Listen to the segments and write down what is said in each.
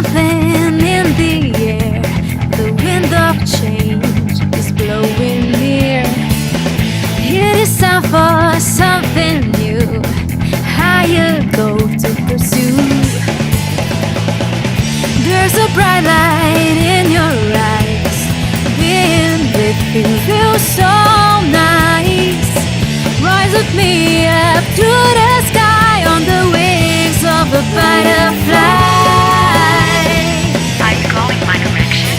something in the air. The wind of change is blowing near. It is time for something new, higher goal to pursue. There's a bright light in your eyes, being with you feels so nice. Rise with me up to the sky on the wings of a butterfly. Are you calling my direction?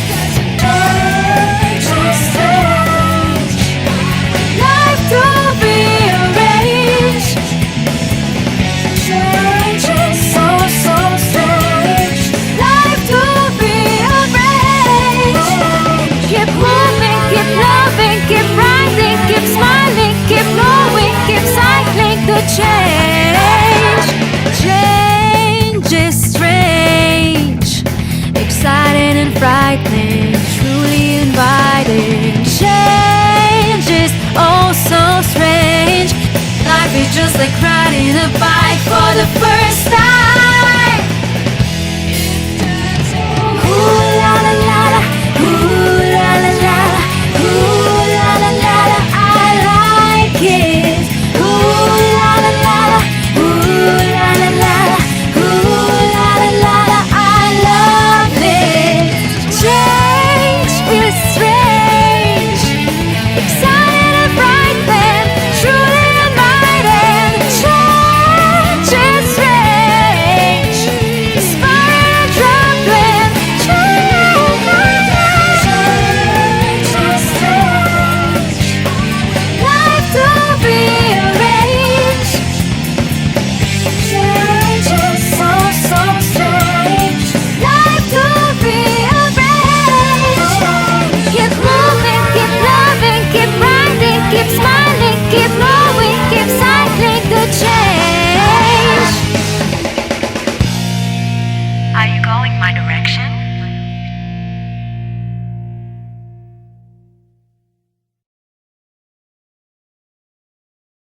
Life to be arranged. Change is so strange. Life to be arranged. Keep moving, keep loving, keep rising, keep smiling, keep going, keep cycling the change. Change is strange, exciting and frightening, truly inviting. Change is oh so strange. Life is just like riding a bike for the first